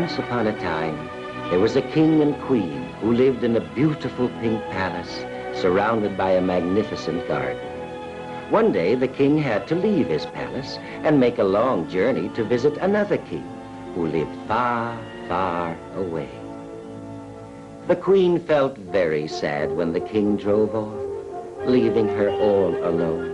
Once upon a time, there was a king and queen who lived in a beautiful pink palace surrounded by a magnificent garden. One day, the king had to leave his palace and make a long journey to visit another king who lived far, far away. The queen felt very sad when the king drove off, leaving her all alone.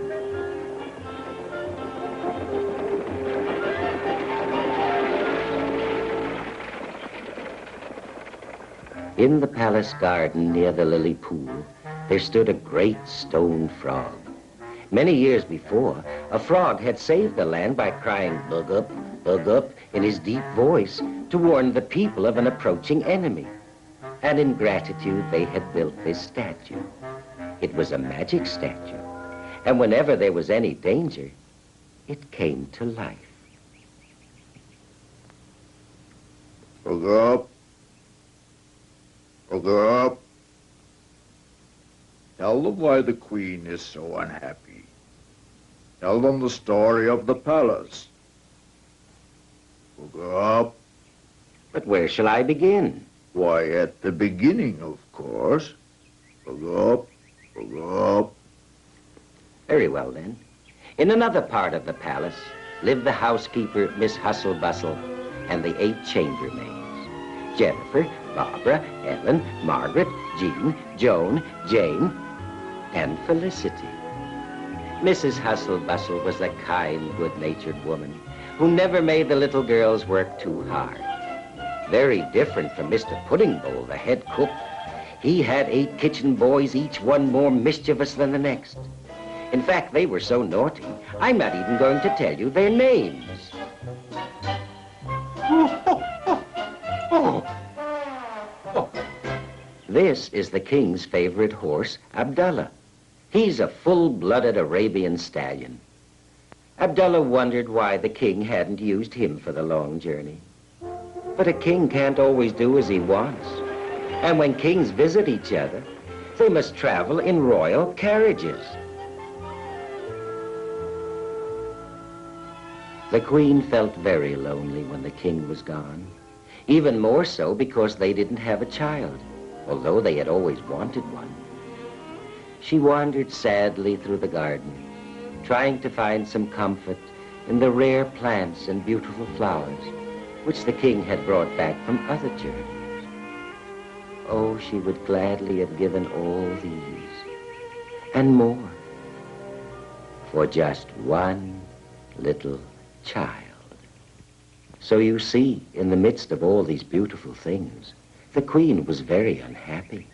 In the palace garden near the lily pool, there stood a great stone frog. Many years before, a frog had saved the land by crying bug up in his deep voice to warn the people of an approaching enemy. And in gratitude, they had built this statue. It was a magic statue, and whenever there was any danger, it came to life. Bug up. Bug up. Tell them why the queen is so unhappy. Tell them the story of the palace. Bug up. But where shall I begin? Why, at the beginning, of course. Bug up. Bug up. Very well, then. In another part of the palace lived the housekeeper, Miss Hustle Bustle, and the 8 chambermaids. Jennifer, Barbara, Ellen, Margaret, Jean, Joan, Jane, and Felicity. Mrs. Hustle Bustle was a kind, good-natured woman who never made the little girls work too hard. Very different from Mr. Pudding Bowl, the head cook. He had 8 kitchen boys, each one more mischievous than the next. In fact, they were so naughty, I'm not even going to tell you their names. This is the king's favorite horse, Abdullah. He's a full-blooded Arabian stallion. Abdullah wondered why the king hadn't used him for the long journey. But a king can't always do as he wants. And when kings visit each other, they must travel in royal carriages. The queen felt very lonely when the king was gone. Even more so because they didn't have a child, although they had always wanted one. She wandered sadly through the garden, trying to find some comfort in the rare plants and beautiful flowers which the king had brought back from other journeys. Oh, she would gladly have given all these and more for just one little child. So you see, in the midst of all these beautiful things, the queen was very unhappy.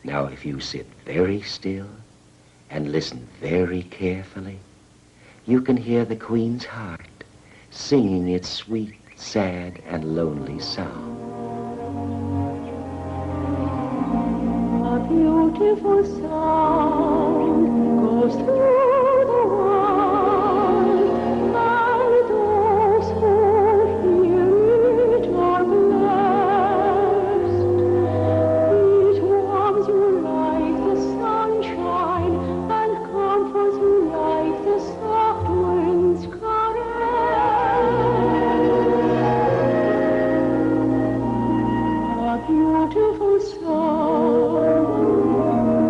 Now, if you sit very still and listen very carefully, you can hear the queen's heart singing its sweet, sad, and lonely song. A beautiful sound goes through the world, and those who hear it are blessed. It warms you like the sunshine and comforts you like the soft wind's caress. A beautiful sound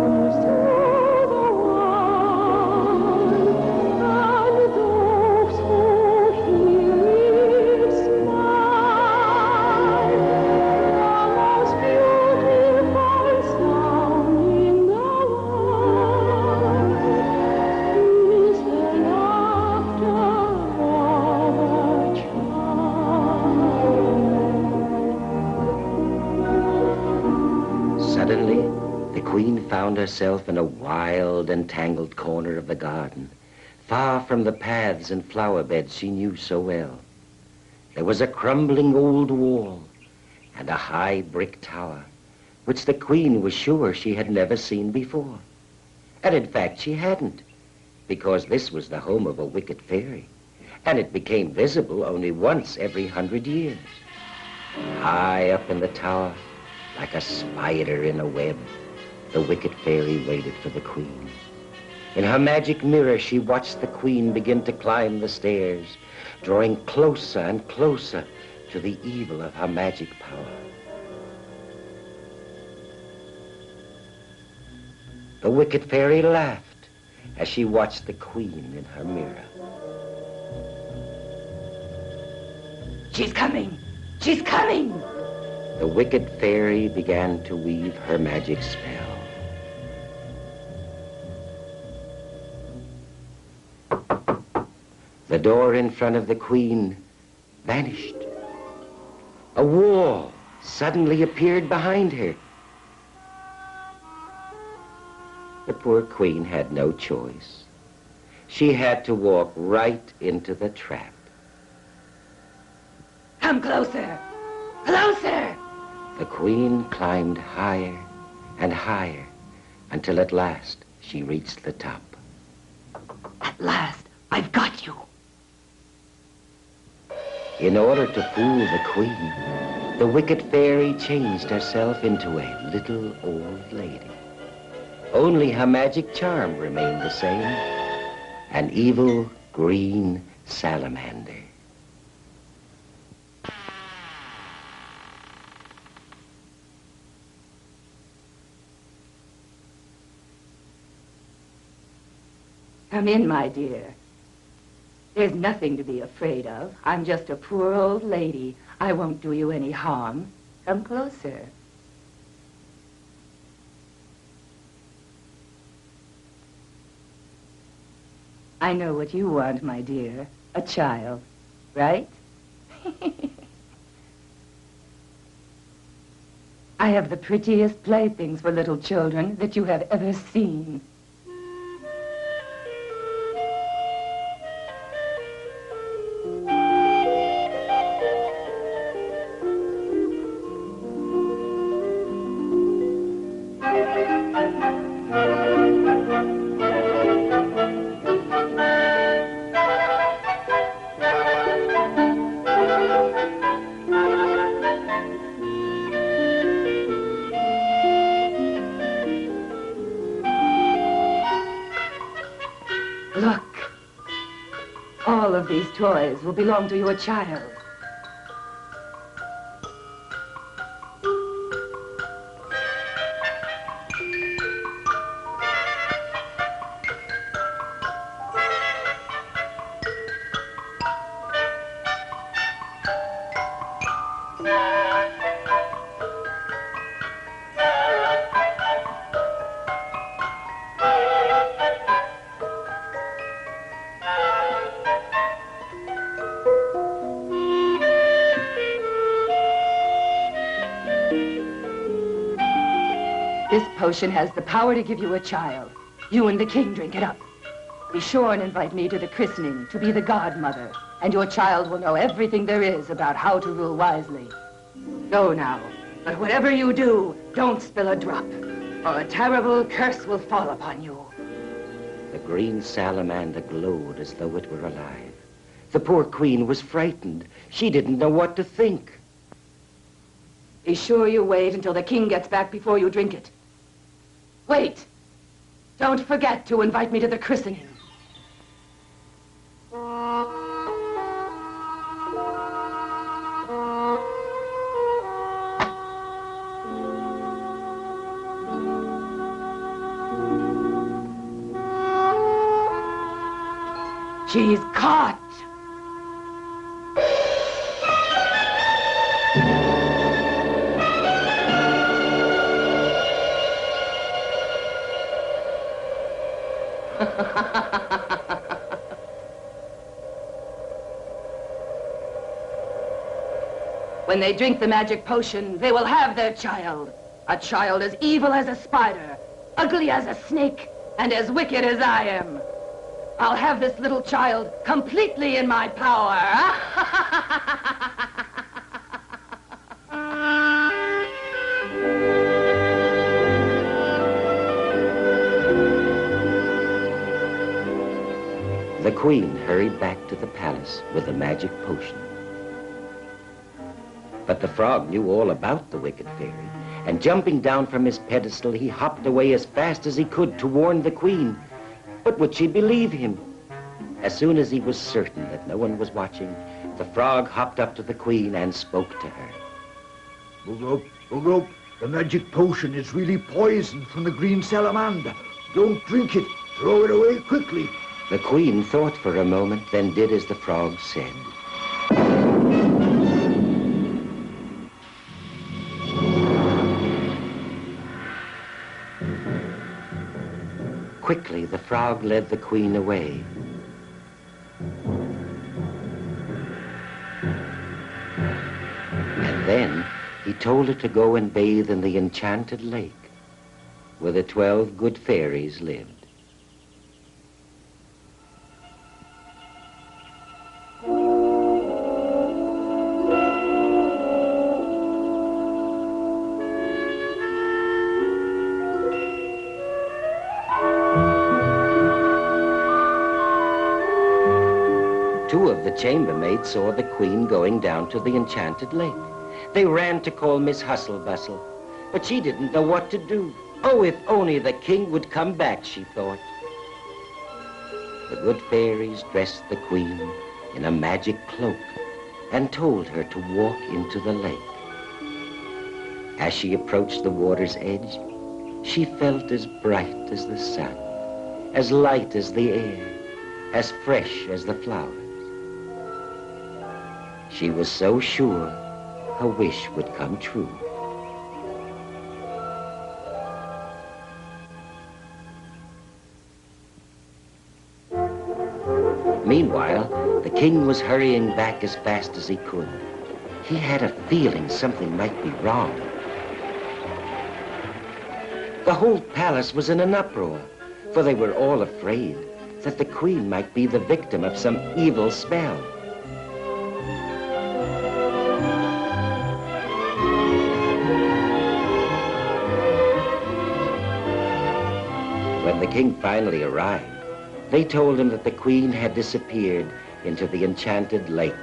goes through the world, and those who hear it smile. The most beautiful sound in the world is the laughter of a child. Suddenly, the queen found herself in a wild and tangled corner of the garden, far from the paths and flower beds she knew so well. There was a crumbling old wall and a high brick tower, which the queen was sure she had never seen before. And in fact, she hadn't, because this was the home of a wicked fairy, and it became visible only once every 100 years. High up in the tower, like a spider in a web, the wicked fairy waited for the queen. In her magic mirror, she watched the queen begin to climb the stairs, drawing closer and closer to the evil of her magic power. The wicked fairy laughed as she watched the queen in her mirror. She's coming! She's coming! The wicked fairy began to weave her magic spell. The door in front of the queen vanished. A wall suddenly appeared behind her. The poor queen had no choice. She had to walk right into the trap. Come closer! Closer! The queen climbed higher and higher until at last she reached the top. At last, I've got you. In order to fool the queen, the wicked fairy changed herself into a little old lady. Only her magic charm remained the same, an evil green salamander. Come in, my dear. There's nothing to be afraid of. I'm just a poor old lady. I won't do you any harm. Come closer. I know what you want, my dear. A child, right? I have the prettiest playthings for little children that you have ever seen. Look. All of these toys will belong to your child. This potion has the power to give you a child. You and the king drink it up. Be sure and invite me to the christening to be the godmother, and your child will know everything there is about how to rule wisely. Go now, but whatever you do, don't spill a drop, or a terrible curse will fall upon you. The green salamander glowed as though it were alive. The poor queen was frightened. She didn't know what to think. Be sure you wait until the king gets back before you drink it. Wait. Don't forget to invite me to the christening. She's caught. When they drink the magic potion, they will have their child. A child as evil as a spider, ugly as a snake, and as wicked as I am. I'll have this little child completely in my power. The queen hurried back to the palace with the magic potion. But the frog knew all about the wicked fairy, and jumping down from his pedestal, he hopped away as fast as he could to warn the queen. But would she believe him? As soon as he was certain that no one was watching, The frog hopped up to the queen and spoke to her. Look up, look up. The magic potion is really poison from the green salamander. Don't drink it. Throw it away quickly. The queen thought for a moment, then did as the frog said. Quickly, the frog led the queen away. And then he told her to go and bathe in the enchanted lake where the 12 good fairies lived. Two of the chambermaids saw the queen going down to the enchanted lake. They ran to call Miss Hustle-Bustle, but she didn't know what to do. Oh, if only the king would come back, she thought. The good fairies dressed the queen in a magic cloak and told her to walk into the lake. As she approached the water's edge, she felt as bright as the sun, as light as the air, as fresh as the flowers. She was so sure her wish would come true. Meanwhile, the king was hurrying back as fast as he could. He had a feeling something might be wrong. The whole palace was in an uproar, for they were all afraid that the queen might be the victim of some evil spell. When the king finally arrived, they told him that the queen had disappeared into the enchanted lake.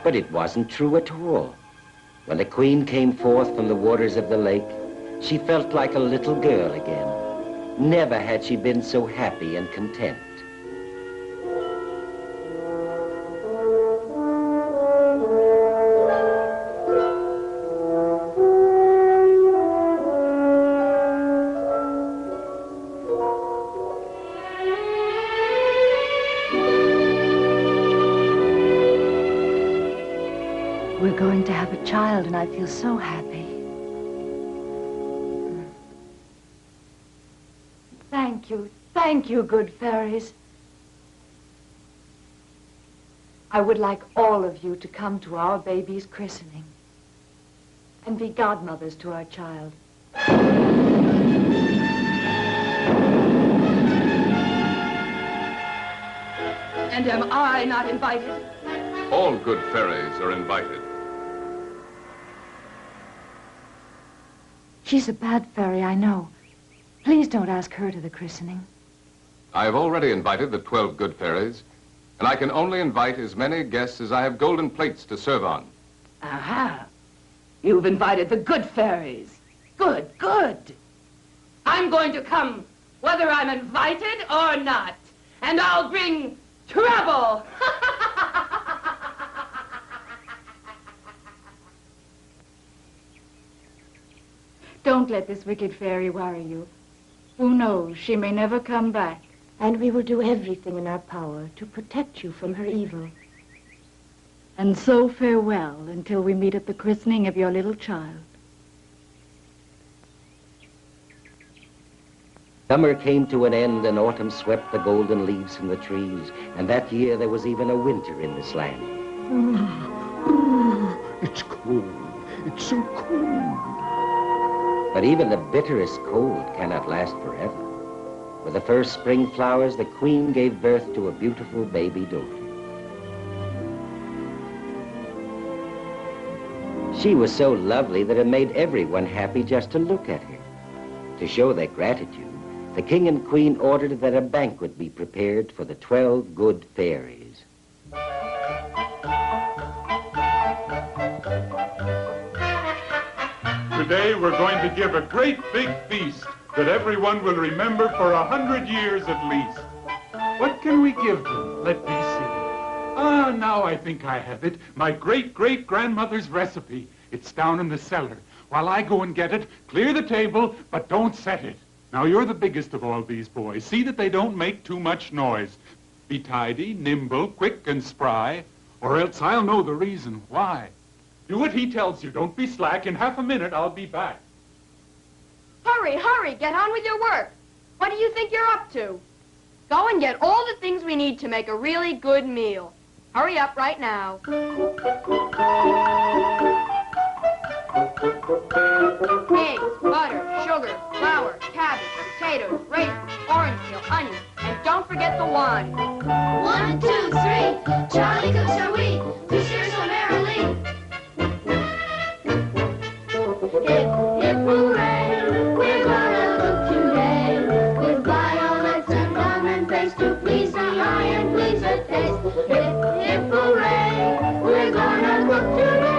But it wasn't true at all. When the queen came forth from the waters of the lake, she felt like a little girl again. Never had she been so happy and content. We're going to have a child, and I feel so happy. Thank you, good fairies. I would like all of you to come to our baby's christening and be godmothers to our child. And am I not invited? All good fairies are invited. She's a bad fairy, I know. Please don't ask her to the christening. I've already invited the 12 good fairies, and I can only invite as many guests as I have golden plates to serve on. Aha. You've invited the good fairies. Good, good. I'm going to come, whether I'm invited or not. And I'll bring trouble. Don't let this wicked fairy worry you. Who knows, she may never come back. And we will do everything in our power to protect you from her evil. And so farewell until we meet at the christening of your little child. Summer came to an end and autumn swept the golden leaves from the trees, and that year there was even a winter in this land. It's cold. It's so cold. But even the bitterest cold cannot last forever. With the first spring flowers, the queen gave birth to a beautiful baby daughter. She was so lovely that it made everyone happy just to look at her. To show their gratitude, the king and queen ordered that a banquet be prepared for the 12 good fairies. Today we're going to give a great big feast that everyone will remember for 100 years at least. What can we give them? Let me see. Ah, now I think I have it. My great-great-grandmother's recipe. It's down in the cellar. While I go and get it, clear the table, but don't set it. Now, you're the biggest of all these boys. See that they don't make too much noise. Be tidy, nimble, quick, and spry, or else I'll know the reason why. Do what he tells you. Don't be slack. In half a minute, I'll be back. Hurry, hurry. Get on with your work. What do you think you're up to? Go and get all the things we need to make a really good meal. Hurry up right now. Eggs, butter, sugar, flour, cabbage, potatoes, raisins, orange peel, onions, and don't forget the wine. 1, 2, 3, Charlie cooks our wheat, we share so merrily. Hip, hooray, we're gonna cook today, with violets and rum and paste to please the eye and please the taste. Hip, hooray, we're gonna cook today.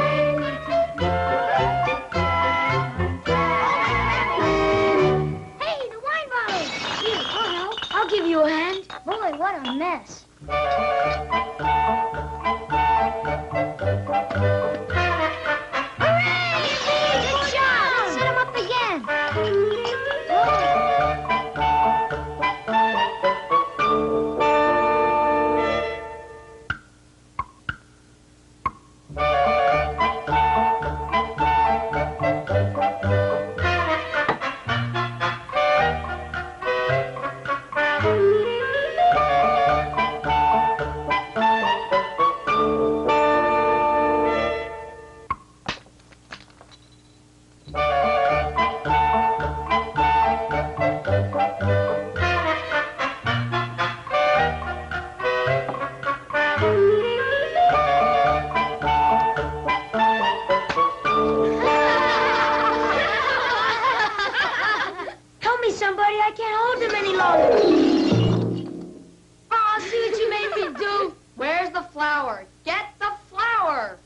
I'll give you a hand. Boy, what a mess. Hooray! Good job! Set him up again. Somebody, I can't hold him any longer. Oh, see what you made me do? Where's the flour? Get the flour!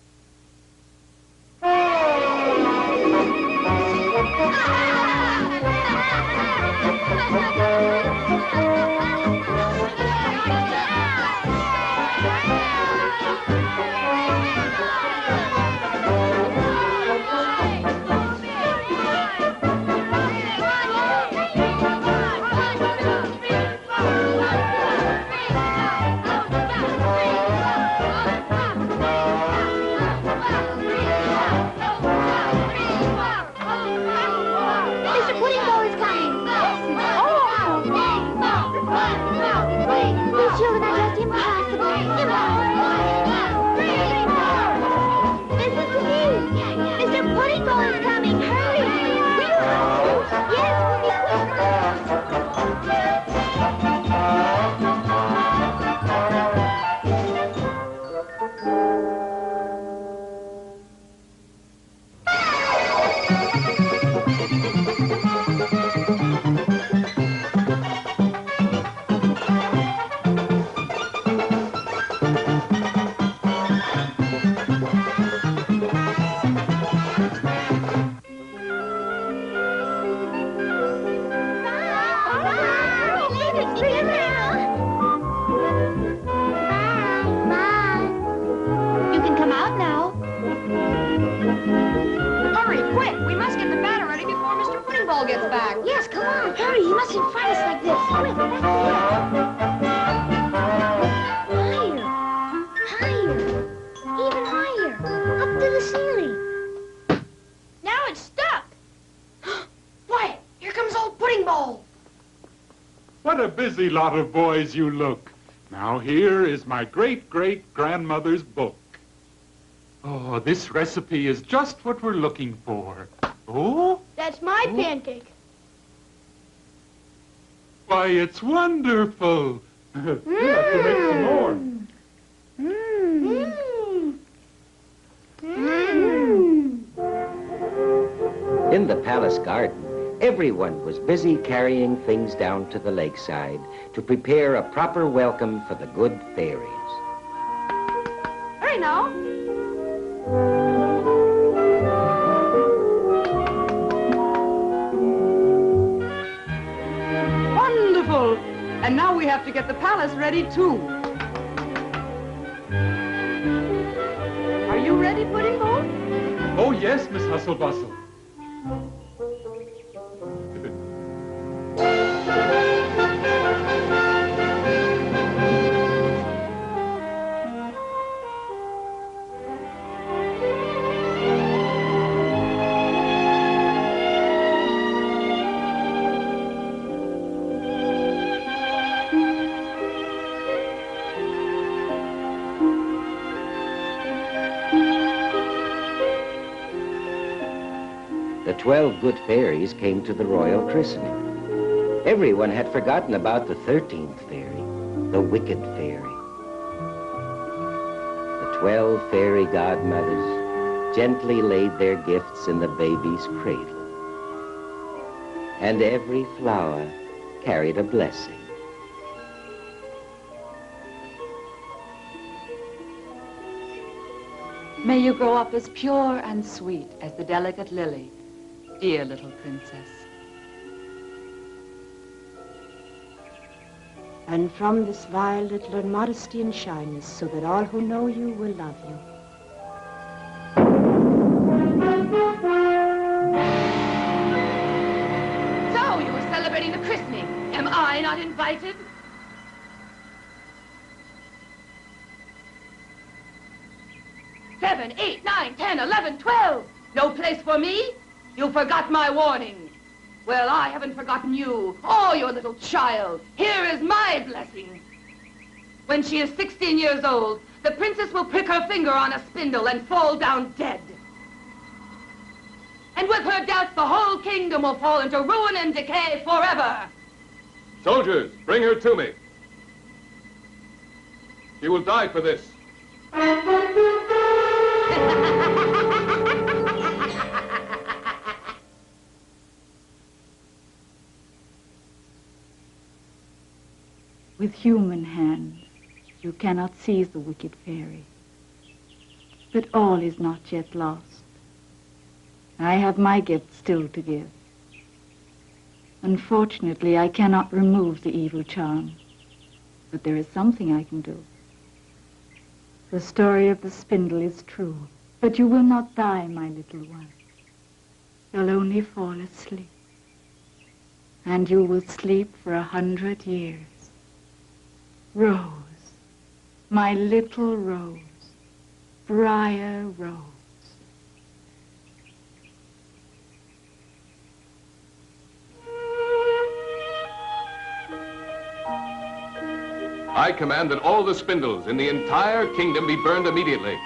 What a busy lot of boys you look. Now here is my great-great-grandmother's book. Oh, this recipe is just what we're looking for. Oh? That's my pancake. Why, it's wonderful. You'll have to make some more. In the palace garden, everyone was busy carrying things down to the lakeside to prepare a proper welcome for the good fairies. Hurry now. And now we have to get the palace ready, too. Are you ready, Pudding Bowl? Oh, yes, Miss Hustle-Bustle. The 12 good fairies came to the royal christening. Everyone had forgotten about the 13th fairy, the wicked fairy. The 12 fairy godmothers gently laid their gifts in the baby's cradle. And every flower carried a blessing. May you grow up as pure and sweet as the delicate lily, dear little princess. And from this violet learn modesty and shyness, so that all who know you will love you. So, you were celebrating the christening. Am I not invited? Seven, 8, 9, 10, 11, 12. No place for me? You forgot my warning. Well, I haven't forgotten you, or your little child. Here is my blessing. When she is 16 years old, the princess will prick her finger on a spindle and fall down dead. And with her death, the whole kingdom will fall into ruin and decay forever. Soldiers, bring her to me. She will die for this. With human hands, you cannot seize the wicked fairy. But all is not yet lost. I have my gift still to give. Unfortunately, I cannot remove the evil charm, but there is something I can do. The story of the spindle is true, but you will not die, my little one. You'll only fall asleep, and you will sleep for 100 years. Rose, my little Rose, Briar Rose. I command that all the spindles in the entire kingdom be burned immediately.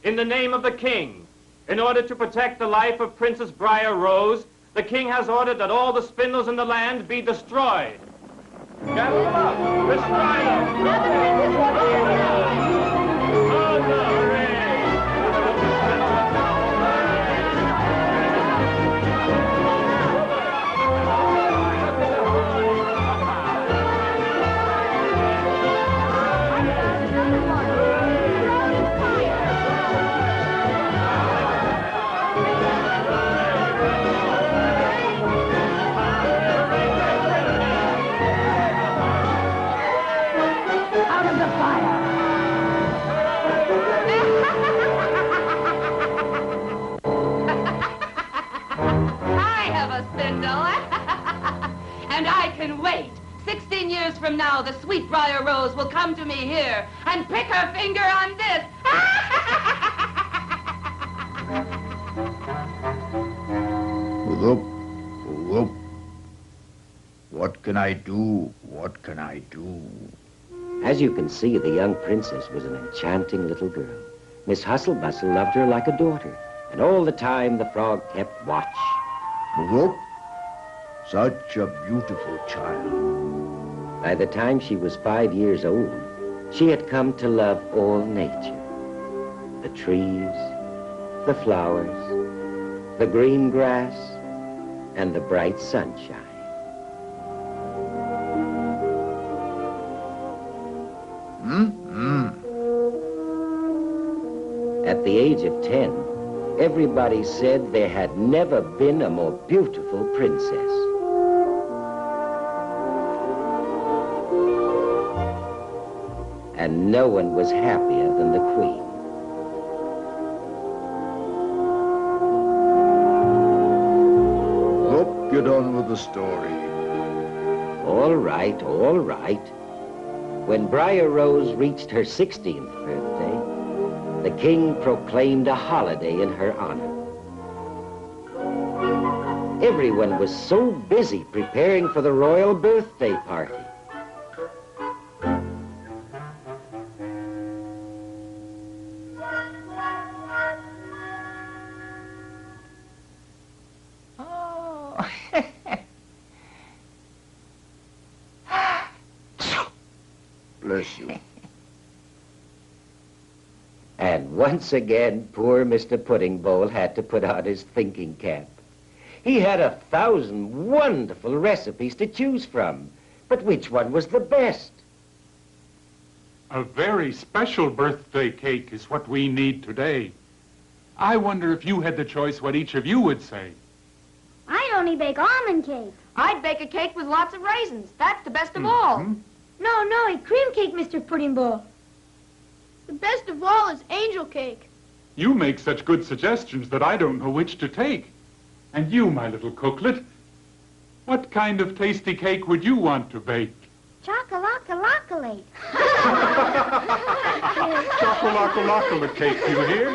In the name of the king, in order to protect the life of Princess Briar Rose, the king has ordered that all the spindles in the land be destroyed. Gather them up! Destroy And I can wait. 16 years from now, the Sweetbriar Rose will come to me here and prick her finger on this. Whoop, whoop. What can I do? What can I do? As you can see, the young princess was an enchanting little girl. Miss Hustle-Bustle loved her like a daughter, and all the time the frog kept watch. Move up. Such a beautiful child. By the time she was 5 years old, she had come to love all nature. The trees, the flowers, the green grass, and the bright sunshine. At the age of 10, everybody said there had never been a more beautiful princess. And no one was happier than the Queen. Up, get on with the story. All right, all right. When Briar Rose reached her 16th birthday, the king proclaimed a holiday in her honor. Everyone was so busy preparing for the royal birthday party. Bless you. And once again, poor Mr. Pudding Bowl had to put on his thinking cap. He had 1,000 wonderful recipes to choose from, but which one was the best? A very special birthday cake is what we need today. I wonder if you had the choice what each of you would say. I'd only bake almond cake. I'd bake a cake with lots of raisins. That's the best of all. No, a cream cake, Mr. Pudding Bowl. The best of all is angel cake. You make such good suggestions that I don't know which to take. And you, my little cooklet, what kind of tasty cake would you want to bake? Chocolate. Chocolate cake, you hear?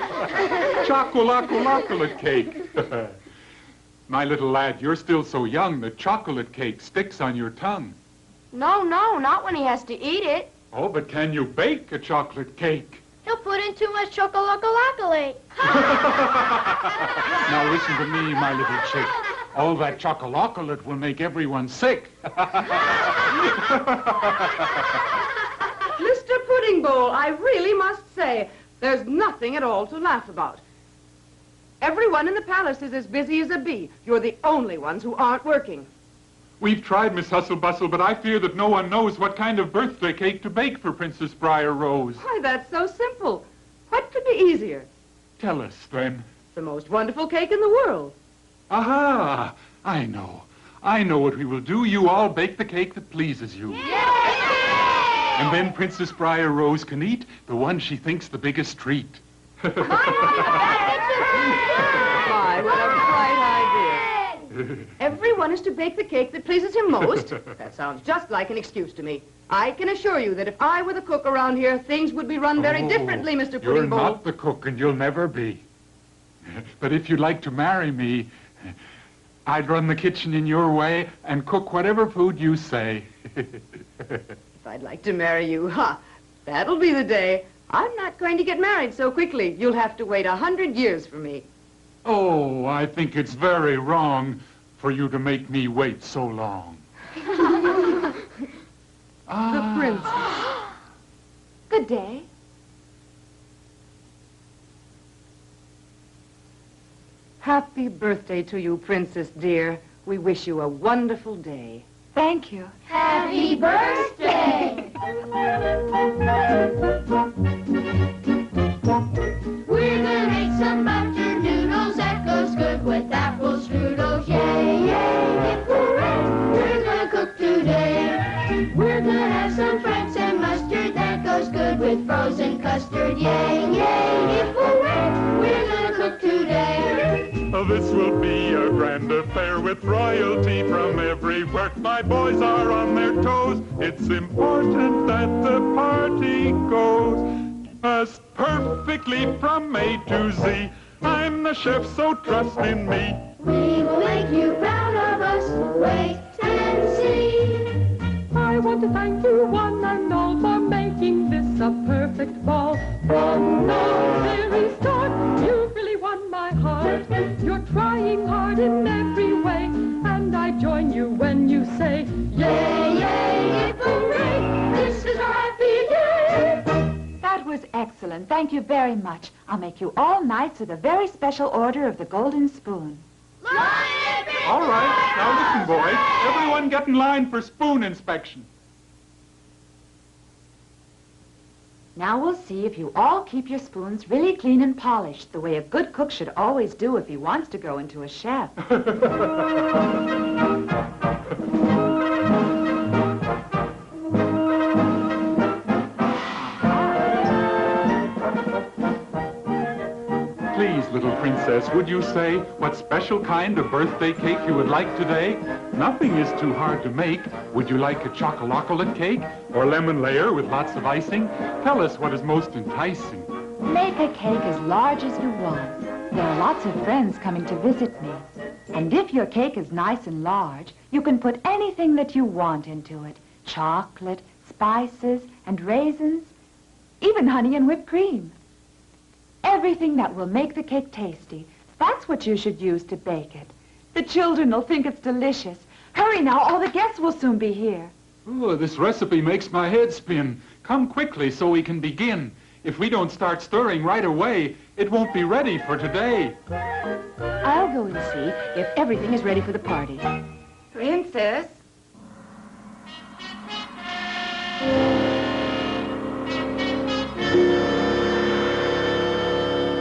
Chocolate cake. My little lad, you're still so young that chocolate cake sticks on your tongue. No, not when he has to eat it. Oh, but can you bake a chocolate cake? He'll put in too much chocolate. Now listen to me, my little chick. All that chocolate will make everyone sick. Mr. Pudding Bowl, I really must say, there's nothing at all to laugh about. Everyone in the palace is as busy as a bee. You're the only ones who aren't working. We've tried, Miss Hustle Bustle, but I fear that no one knows what kind of birthday cake to bake for Princess Briar Rose. Why, that's so simple. What could be easier? Tell us, then. The most wonderful cake in the world. Aha! I know what we will do. You all bake the cake that pleases you. Yay! And then Princess Briar Rose can eat the one she thinks the biggest treat. My, what a bright idea. Everyone is to bake the cake that pleases him most. That sounds just like an excuse to me. I can assure you that if I were the cook around here, things would be run very differently, Mr. Pudding Bowl. You're not the cook, and you'll never be. But if you'd like to marry me, I'd run the kitchen in your way and cook whatever food you say. If I'd like to marry you, that'll be the day. I'm not going to get married so quickly. You'll have to wait 100 years for me. Oh, I think it's very wrong for you to make me wait so long. The princess. Good day. Happy birthday to you, Princess dear. We wish you a wonderful day. Thank you. Happy birthday! We're gonna make some butter noodles that goes good with apple strudels. Yay, yay, hip hooray! We're gonna cook today. We're gonna have some French and mustard that goes good with frozen custard. Yay, yay, hip hooray! We're gonna cook today. This will be a grand affair with royalty from everywhere. My boys are on their toes. It's important that the party goes as perfectly from A to Z. I'm the chef, so trust in me. We will make you proud of us. Wait and see. I want to thank you one and all for making this a perfect ball. From the very start, you've really won my heart. You're trying hard in every way was excellent. Thank you very much. I'll make you all knights with a very special order of the golden spoon. All right, now listen, boys. Everyone get in line for spoon inspection. Now we'll see if you all keep your spoons really clean and polished, the way a good cook should always do if he wants to grow into a chef. Please, little princess, would you say what special kind of birthday cake you would like today? Nothing is too hard to make. Would you like a chocolate cake or lemon layer with lots of icing? Tell us what is most enticing. Make a cake as large as you want. There are lots of friends coming to visit me. And if your cake is nice and large, you can put anything that you want into it. Chocolate, spices, and raisins, even honey and whipped cream. Everything that will make the cake tasty. That's what you should use to bake it. The children will think it's delicious. Hurry now, all the guests will soon be here. Oh, this recipe makes my head spin. Come quickly so we can begin. If we don't start stirring right away, it won't be ready for today. I'll go and see if everything is ready for the party. Princess?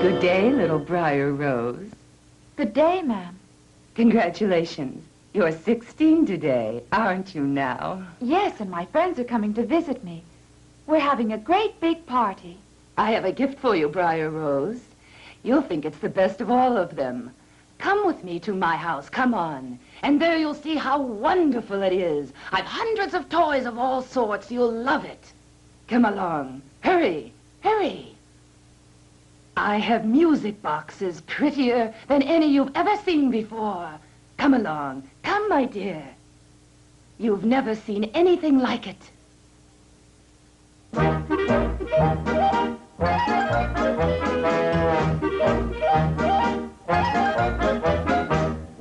Good day, little Briar Rose. Good day, ma'am. Congratulations. You're 16 today, aren't you now? Yes, and my friends are coming to visit me. We're having a great big party. I have a gift for you, Briar Rose. You'll think it's the best of all of them. Come with me to my house, come on. And there you'll see how wonderful it is. I've hundreds of toys of all sorts. You'll love it. Come along. Hurry, hurry. I have music boxes prettier than any you've ever seen before. Come along. Come, my dear. You've never seen anything like it.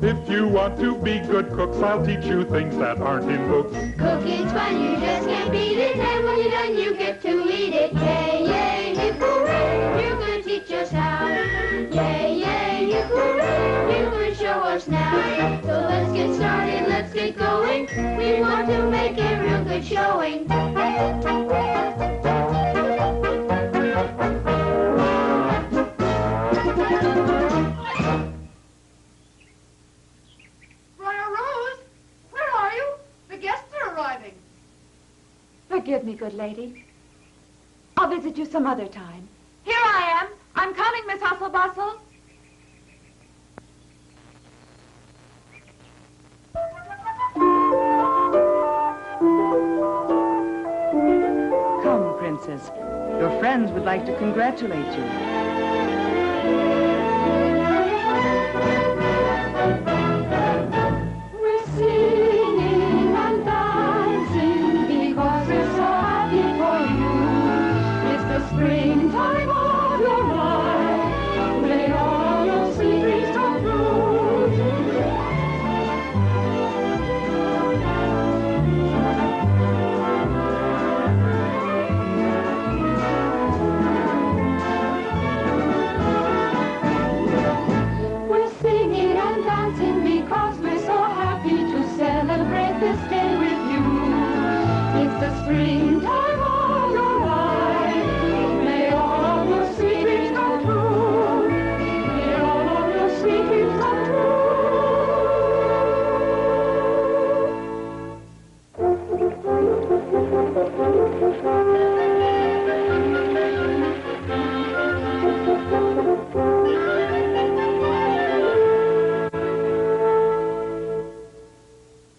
If you want to be good cooks, I'll teach you things that aren't in books. Cooking's fun, you just can't beat it. And when you're done, you get to eat it. Yay, yay, hip hooray, you're gonna teach us how. Yay, yay, hip hooray, you're gonna show us now. So let's get started, let's get going. We want to make a real good showing. Forgive me, good lady. I'll visit you some other time. Here I am. I'm coming, Miss Hustle Bustle. Come, Princess. Your friends would like to congratulate you. Springtime of your life, may all your sweet dreams come true. We're singing and dancing because we're so happy to celebrate this day with you. It's the springtime of your life.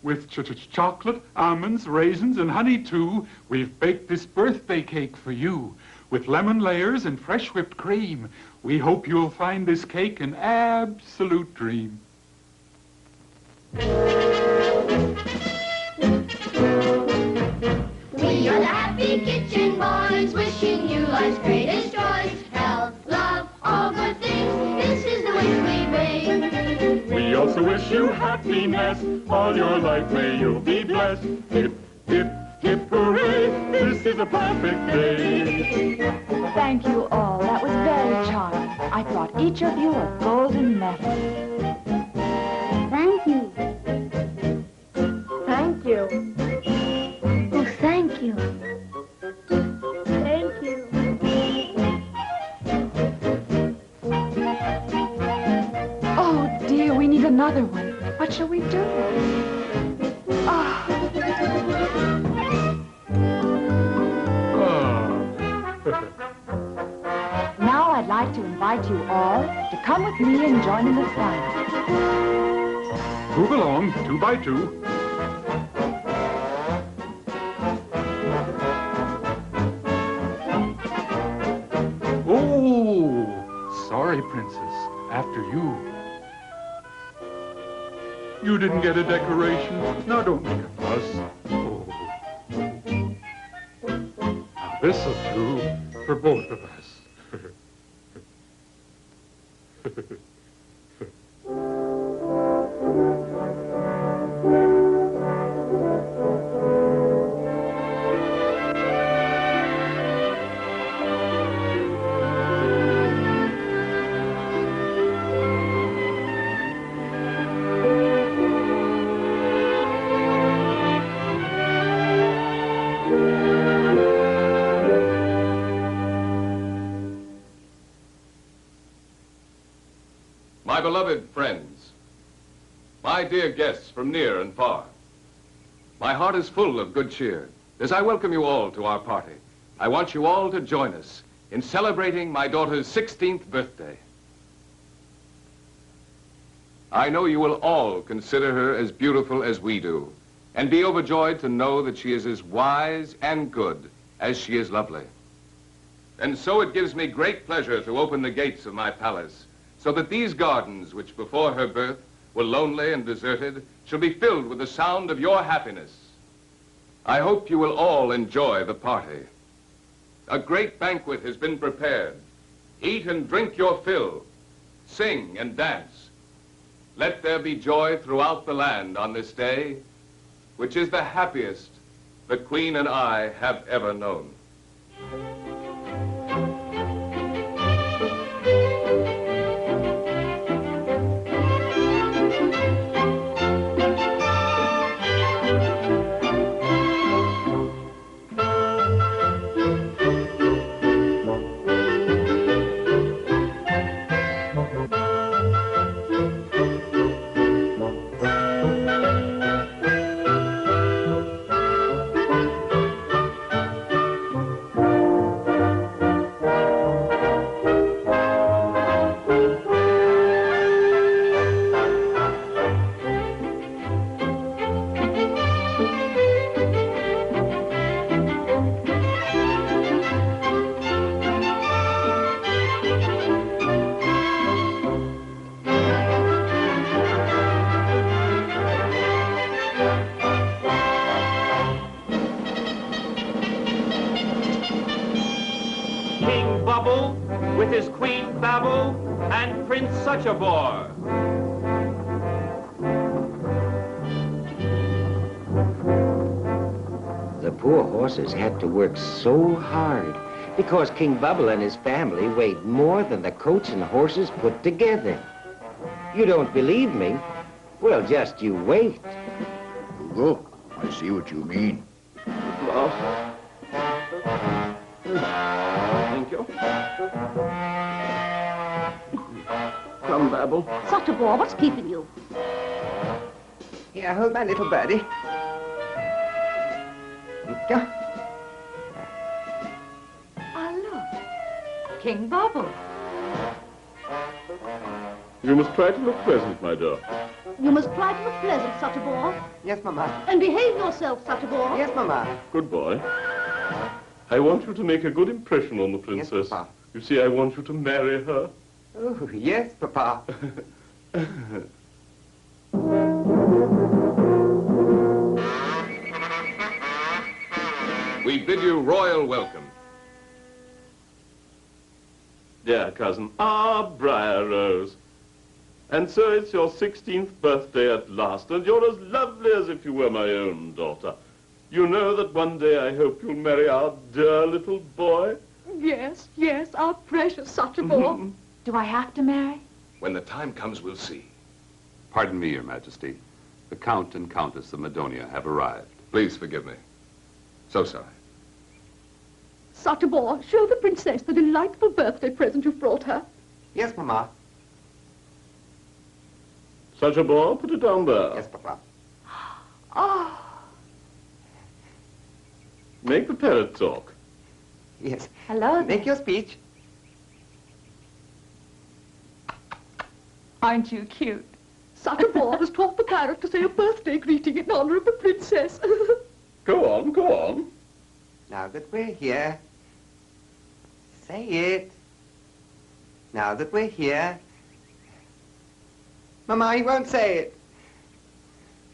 With chocolate, almonds, raisins, and honey, too, we've baked this birthday cake for you. With lemon layers and fresh whipped cream. We hope you'll find this cake an absolute dream. We are the happy kitchen boys, wishing you life's greatest joys. Health, love, all good things, this is the wish we bring. We also wish you happiness, all your life may you be blessed. Hip, hip, hip, hooray, this is a perfect day. Thank you all. That was very charming. I brought each of you a golden medal. Thank you. Thank you. Oh, thank you. Thank you. Oh, dear, we need another one. What shall we do? Ah. Now I'd like to invite you all to come with me and join in the fun. Move along, 2 by 2. Oh, sorry, Princess. After you. You didn't get a decoration. Now don't make a fuss. Oh. Now this'll do for both of us. My beloved friends, my dear guests from near and far, my heart is full of good cheer as I welcome you all to our party. I want you all to join us in celebrating my daughter's 16th birthday. I know you will all consider her as beautiful as we do and be overjoyed to know that she is as wise and good as she is lovely. And so it gives me great pleasure to open the gates of my palace so that these gardens, which before her birth were lonely and deserted, shall be filled with the sound of your happiness. I hope you will all enjoy the party. A great banquet has been prepared. Eat and drink your fill. Sing and dance. Let there be joy throughout the land on this day, which is the happiest the Queen and I have ever known. With his queen Babel and Prince Such a Bore. The poor horses had to work so hard because King Bubble and his family weighed more than the coach and horses put together. You don't believe me? Well, just you wait. Hugo, I see what you mean. Thank you. Come, Babel. Such a bore, what's keeping you? Here, hold my little birdie. Thank you. Ah, look. King Bubble. You must try to look pleasant, my dear. You must try to look pleasant, such a bore. Yes, Mamma. And behave yourself, such a bore. Yes, Mamma. Good boy. I want you to make a good impression on the princess. Yes, Papa. You see, I want you to marry her. Oh, yes, Papa. We bid you royal welcome. Dear cousin, Briar Rose. And so it's your 16th birthday at last, and you're as lovely as if you were my own daughter. You know that one day I hope you'll marry our dear little boy? yes, yes, our precious Satchabo. Do I have to marry? When the time comes, we'll see. Pardon me, Your Majesty. The Count and Countess of Madonia have arrived. Please forgive me. So sorry. Satchabo, show the princess the delightful birthday present you've brought her. Yes, Mama. Such a ball, put it down there. Yes, Papa. Oh, Make the parrot talk. Yes. Hello. Make your speech. Aren't you cute? Satchabo has taught the parrot to say a birthday greeting in honor of the princess. Go on, go on. Now that we're here, say it. Now that we're here. Mama, you won't say it.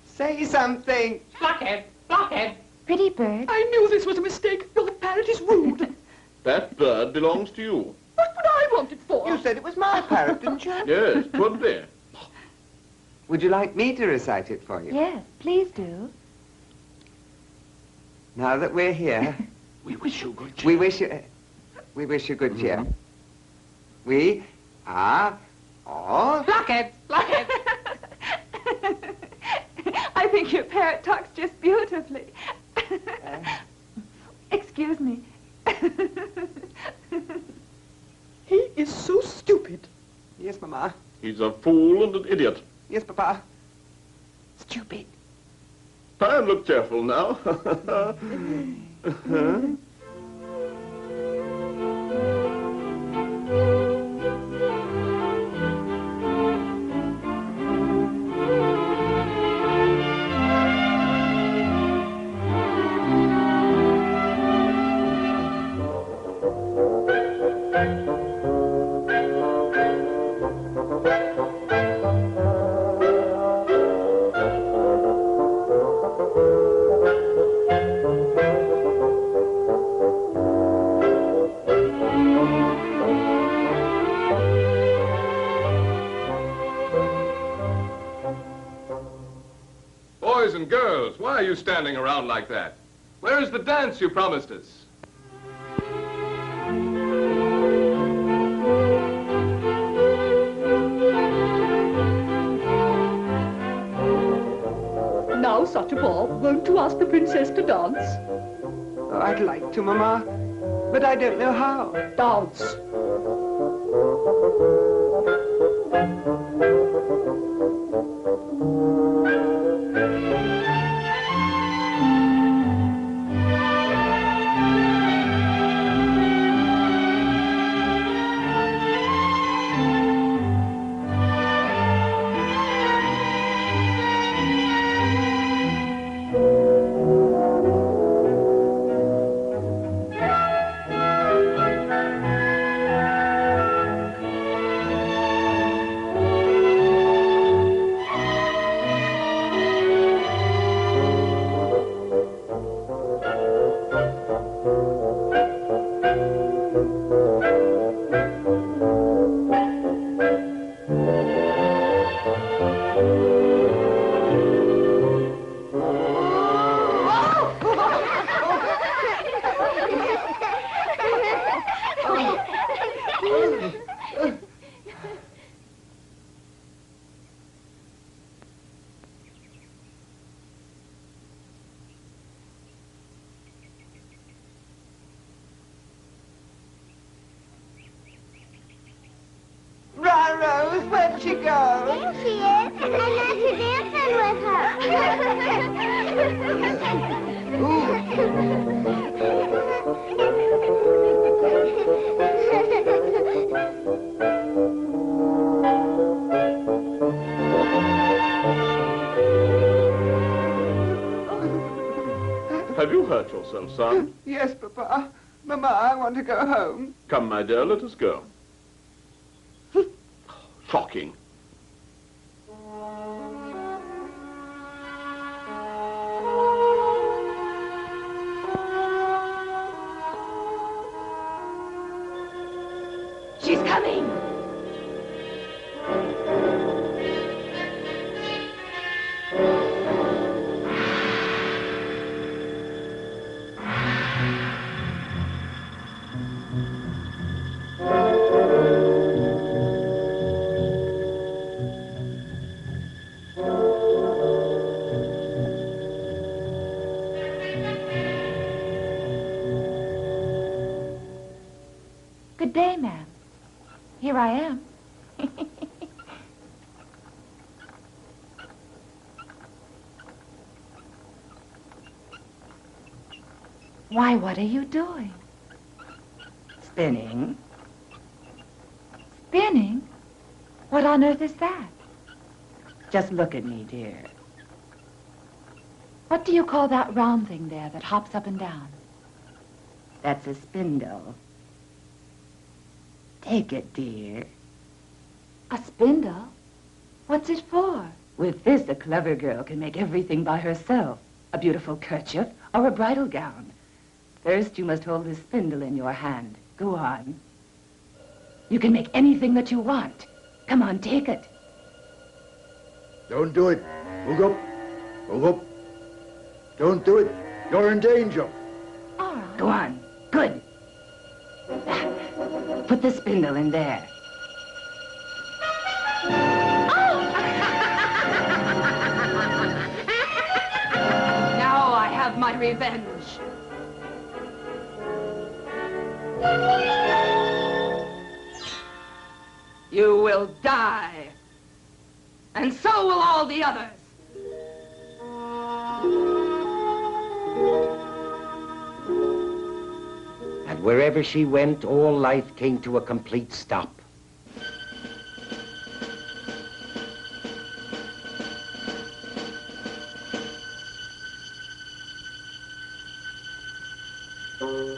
Say something. Blockhead! Blockhead! Pretty bird. I knew this was a mistake. Your parrot is rude. That bird belongs to you. What would I want it for? You said it was my parrot, didn't you? Yes, put there. Would you like me to recite it for you? Yes, please do. Now that we're here, We wish you good cheer. we wish you good cheer. We are all... Blockhead! Blockhead! I think your parrot talks just beautifully. Excuse me. He is so stupid. Yes, Mama. He's a fool and an idiot. Yes, Papa. Stupid. Try and look cheerful now. Boys and girls, why are you standing around like that? Where is the dance you promised us? Now, Satchabo, won't you ask the princess to dance? Oh, I'd like to, Mama, but I don't know how. Dance. Rose, where'd she go? There she is. I'm not to dancing with Have you hurt yourself, son? Yes, Papa. Mama, I want to go home. Come, my dear, let us go. Shocking. She's coming. Good day, ma'am. Here I am. Why, what are you doing? Spinning. Spinning? What on earth is that? Just look at me, dear. What do you call that round thing there that hops up and down? That's a spindle. Take it, dear. A spindle? What's it for? With this, a clever girl can make everything by herself. A beautiful kerchief or a bridal gown. First, you must hold this spindle in your hand. Go on. You can make anything that you want. Come on, take it. Don't do it. Move up. Move up. Don't do it. You're in danger. All right. Go on. Good. Put the spindle in there. Now I have my revenge. You will die. And so will all the others. And wherever she went, all life came to a complete stop.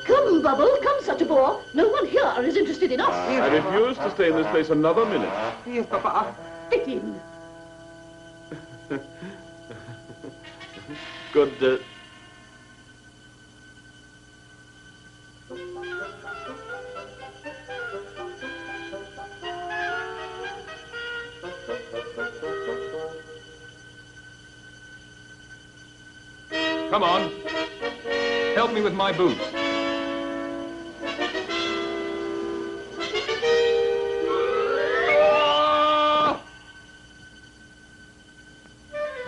Come, Bubble, come, such a bore. No one here is interested in us. I refuse to stay in this place another minute. Yes, Papa. Fit in. Good, Come on. Help me with my boots.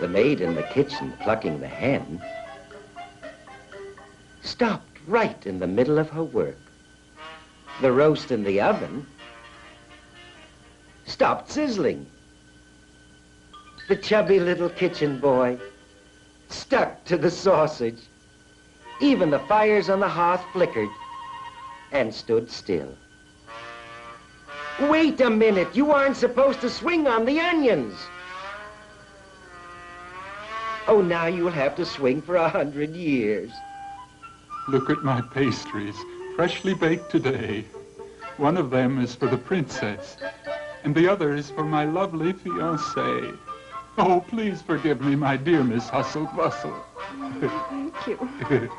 The maid in the kitchen plucking the hen stopped right in the middle of her work. The roast in the oven stopped sizzling. The chubby little kitchen boy stuck to the sausage. Even the fires on the hearth flickered and stood still. Wait a minute, you aren't supposed to swing on the onions. Oh, now you'll have to swing for 100 years. Look at my pastries, freshly baked today. One of them is for the princess, and the other is for my lovely fiancé. Oh, please forgive me, my dear Miss Hustle Bustle. Thank you.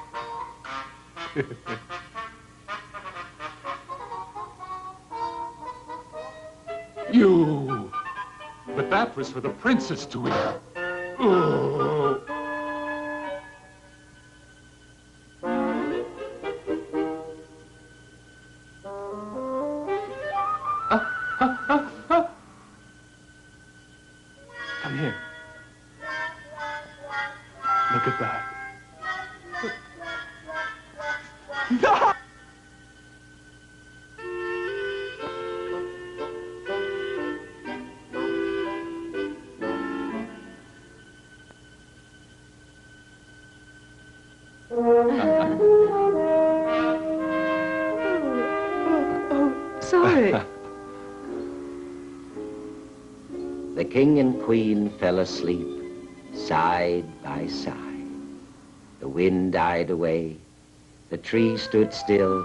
You! But that was for the princess to eat. Oh. Come here. Look at that. Sorry. The king and queen fell asleep, side by side. The wind died away, the tree stood still,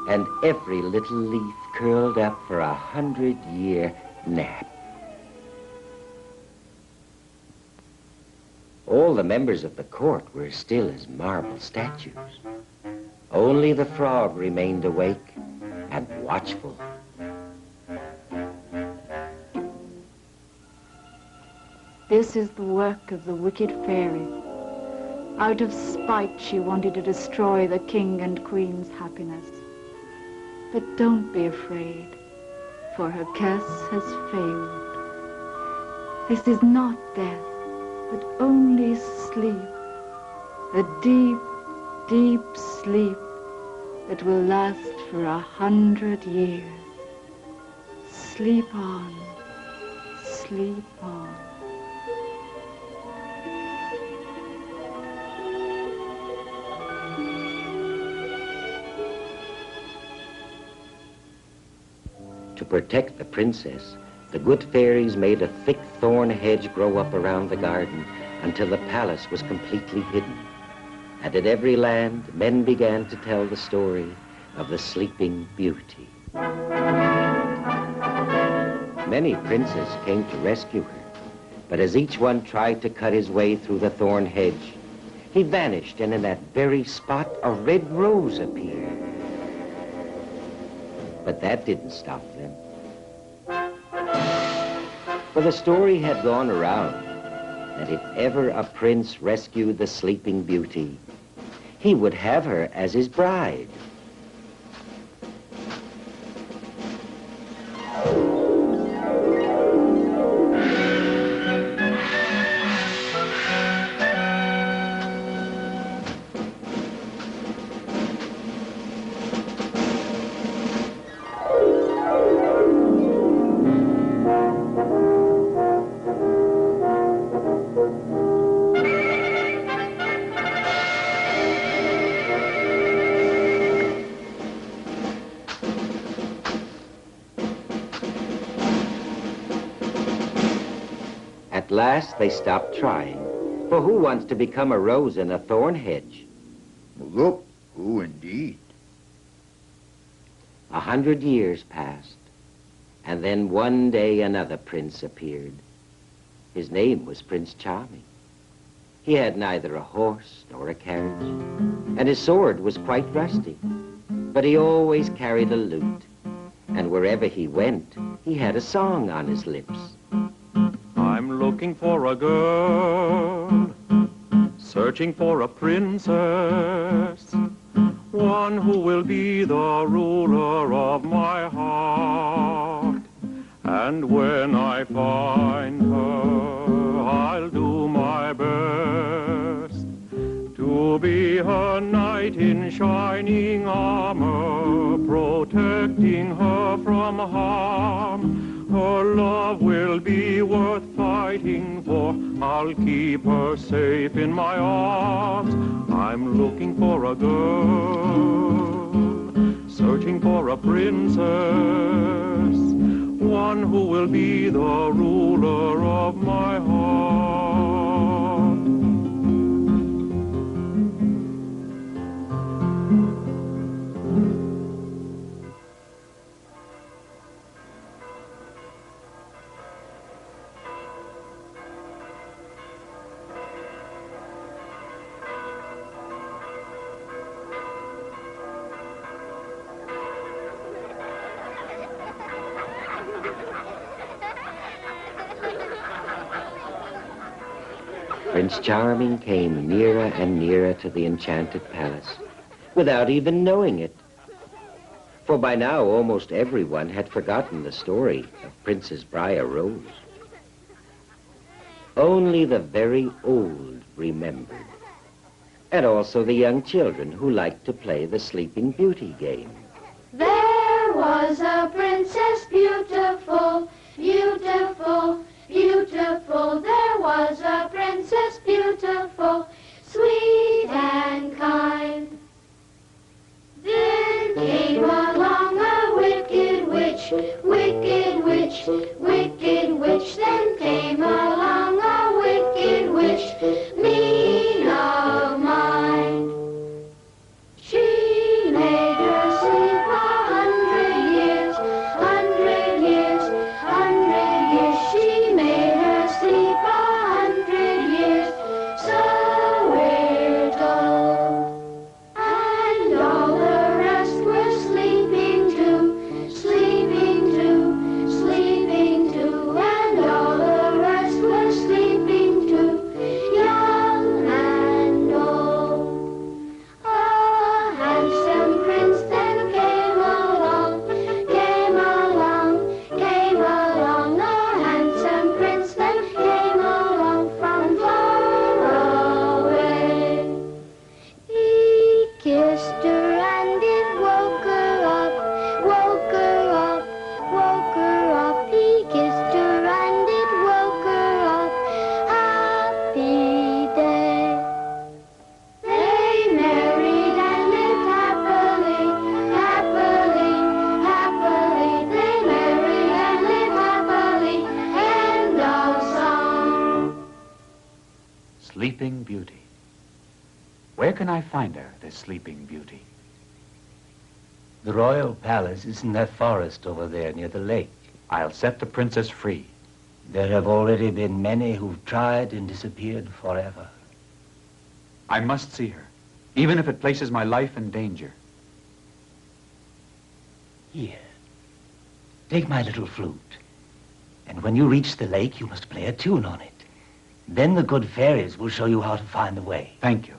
and every little leaf curled up for 100-year nap. All the members of the court were still as marble statues. Only the frog remained awake and watchful. This is the work of the wicked fairy. Out of spite, she wanted to destroy the king and queen's happiness. But don't be afraid, for her curse has failed. This is not death, but only sleep. A deep, deep sleep that will last for 100 years. Sleep on, sleep on. To protect the princess, the good fairies made a thick thorn hedge grow up around the garden until the palace was completely hidden. And in every land, men began to tell the story of the Sleeping Beauty. Many princes came to rescue her, but as each one tried to cut his way through the thorn hedge, he vanished, and in that very spot, a red rose appeared. But that didn't stop them. For the story had gone around that if ever a prince rescued the Sleeping Beauty, he would have her as his bride. At last, they stopped trying. For who wants to become a rose in a thorn hedge? Look, who indeed? 100 years passed, and then one day another prince appeared. His name was Prince Charming. He had neither a horse nor a carriage, and his sword was quite rusty. But he always carried a lute, and wherever he went, he had a song on his lips. I'm looking for a girl, searching for a princess, one who will be the ruler of my heart. And when I find her, I'll do my best to be her knight in shining armor, protecting her from harm. Her love will be worth fighting for. I'll keep her safe in my arms. I'm looking for a girl, searching for a princess, one who will be the ruler of my heart. Prince Charming came nearer and nearer to the enchanted palace, without even knowing it. For by now, almost everyone had forgotten the story of Princess Briar Rose. Only the very old remembered, and also the young children who liked to play the Sleeping Beauty game. There was a princess beautiful, beautiful, beautiful. There was a princess beautiful, sweet and kind. Then came along a wicked witch, wicked witch, wicked witch. Then came along a wicked witch, mean of mind. She made her sleep 100 years, 100 years, 100 years. She made her sleep 100 years, so we're told. And all the rest were sleeping too, sleeping too, sleeping Sleeping Beauty. Where can I find her, this Sleeping Beauty? The royal palace is in that forest over there near the lake. I'll set the princess free. There have already been many who've tried and disappeared forever. I must see her, even if it places my life in danger. Here, take my little flute. And when you reach the lake, you must play a tune on it. Then the good fairies will show you how to find the way. Thank you.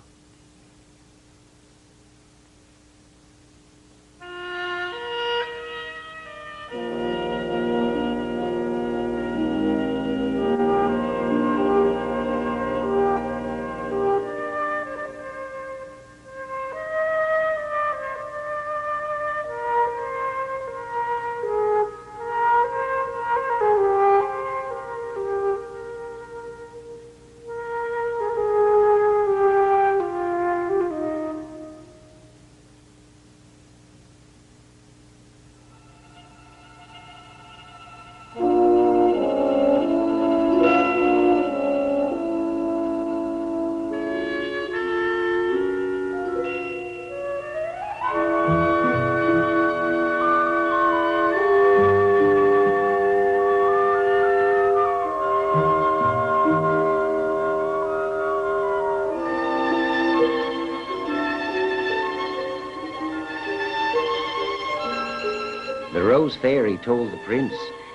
The Rose Fairy told the prince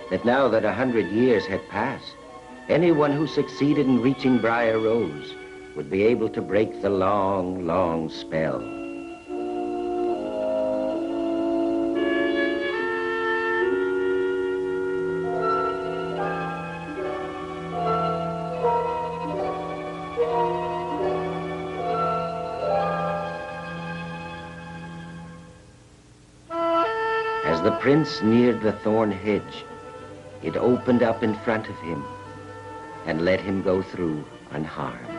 that now that 100 years had passed, anyone who succeeded in reaching Briar Rose would be able to break the long, long spell. As the prince neared the thorn hedge, it opened up in front of him and let him go through unharmed.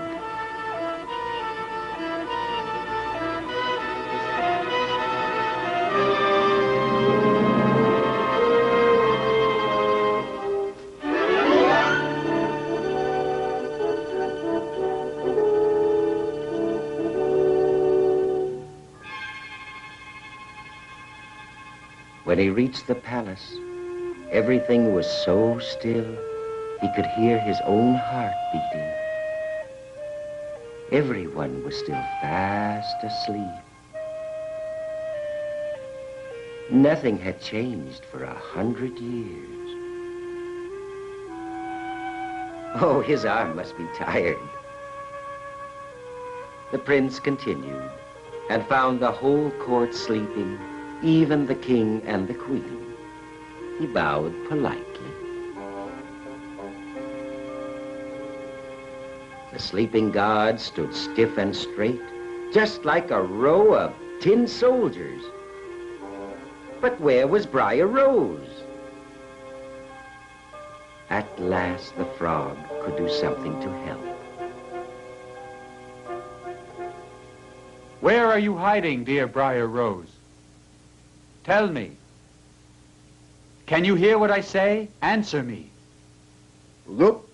When he reached the palace, everything was so still, he could hear his own heart beating. Everyone was still fast asleep. Nothing had changed for 100 years. Oh, his arm must be tired. The prince continued and found the whole court sleeping, even the king and the queen. He bowed politely. The sleeping god stood stiff and straight, just like a row of tin soldiers. But where was Briar Rose? At last the frog could do something to help. Where are you hiding, dear Briar Rose? Tell me. Can you hear what I say? Answer me. Look.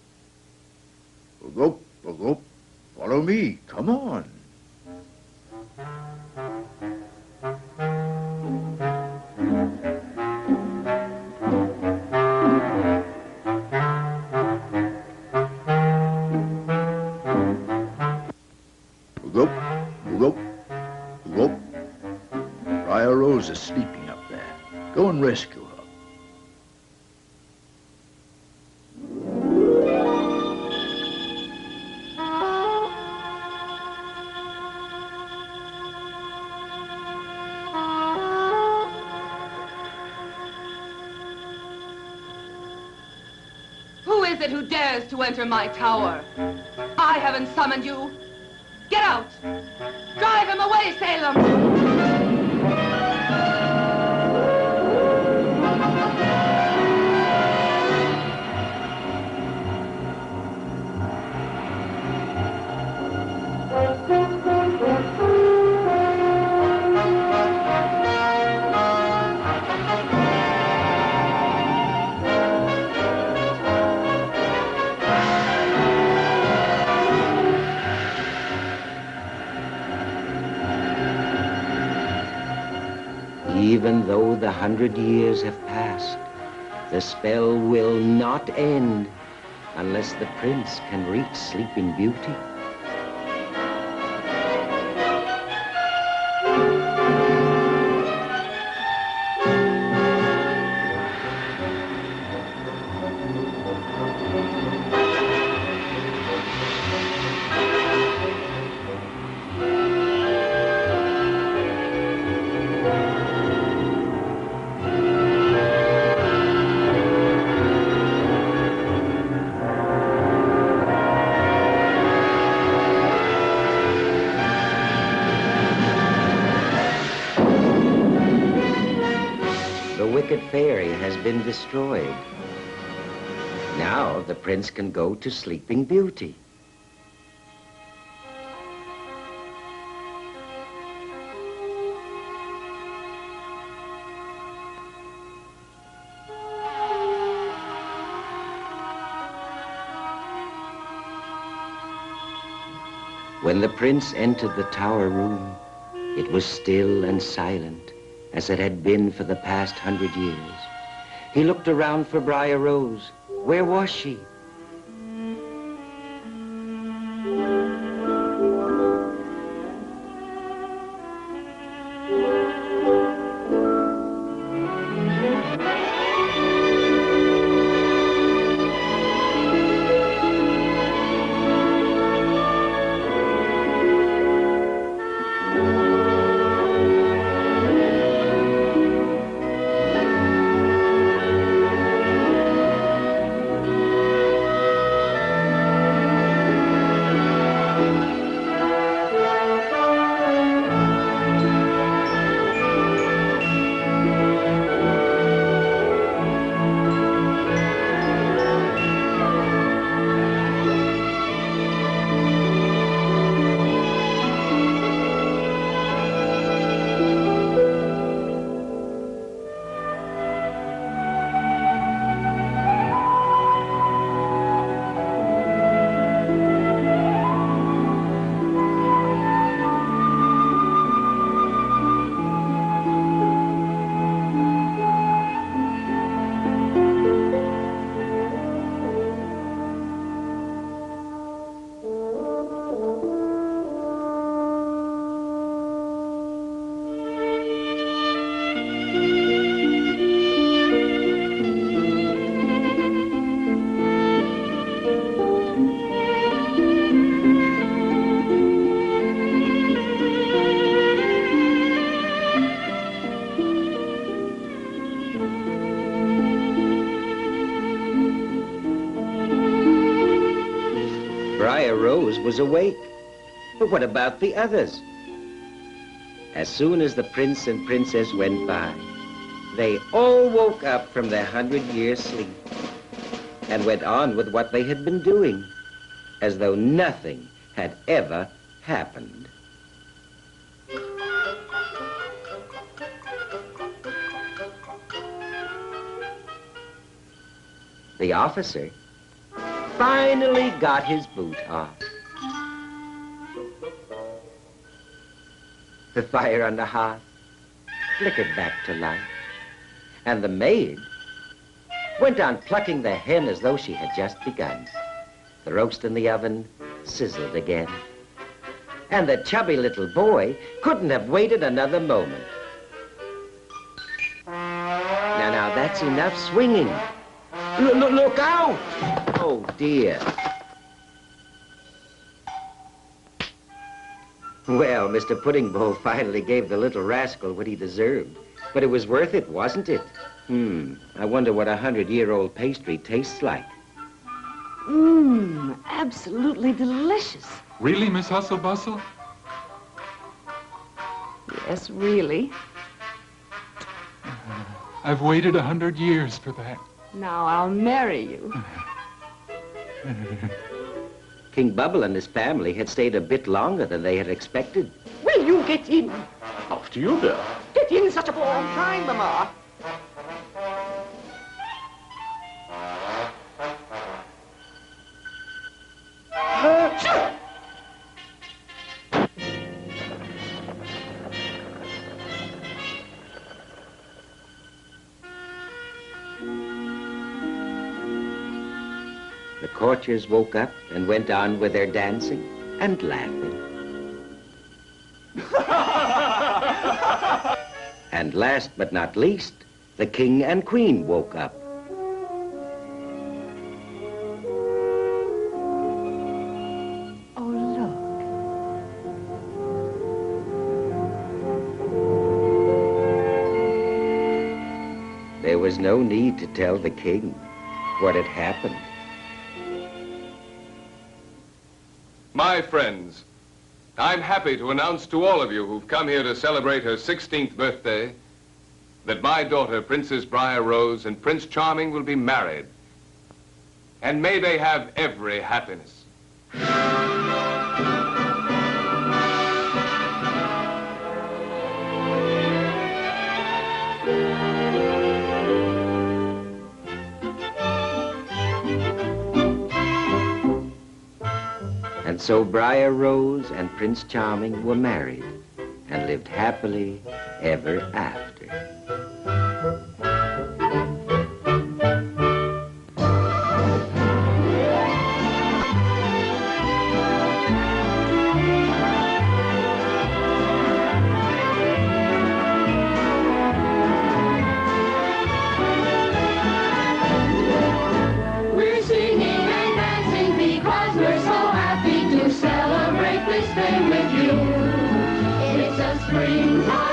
Look, look. Follow me. Come on. Look, look, look. Briar Rose is sleeping up there. Go and rescue her. Who is it who dares to enter my tower? I haven't summoned you. Get out! Drive him away, Salem! even though the 100 years have passed, the spell will not end unless the prince can reach Sleeping Beauty. Fairy has been destroyed. Now the prince can go to Sleeping Beauty. When the prince entered the tower room, it was still and silent, as it had been for the past 100 years. He looked around for Briar Rose. Where was she? Rose was awake. But what about the others? As soon as the prince and princess went by, they all woke up from their 100-year sleep and went on with what they had been doing, as though nothing had ever happened. The officer finally got his boot off. The fire on the hearth flickered back to life, and the maid went on plucking the hen as though she had just begun. The roast in the oven sizzled again, and the chubby little boy couldn't have waited another moment. Now, that's enough swinging. Look out! Oh, dear. Well, Mr. Pudding Bowl finally gave the little rascal what he deserved. But it was worth it, wasn't it? I wonder what a 100-year-old pastry tastes like. Absolutely delicious. Really, Miss Hustle Bustle? Yes, really. I've waited 100 years for that. Now I'll marry you. King Bubble and his family had stayed a bit longer than they had expected. Will you get in? After you, dear. Get in such a long time, Mama. The courtiers woke up and went on with their dancing and laughing. And last but not least, the king and queen woke up. There was no need to tell the king what had happened. My friends, I'm happy to announce to all of you who've come here to celebrate her 16th birthday that my daughter, Princess Briar Rose, and Prince Charming will be married. And may they have every happiness. And so Briar Rose and Prince Charming were married and lived happily ever after. We're singing and dancing because we're so happy to celebrate this day with you. It's a springtime.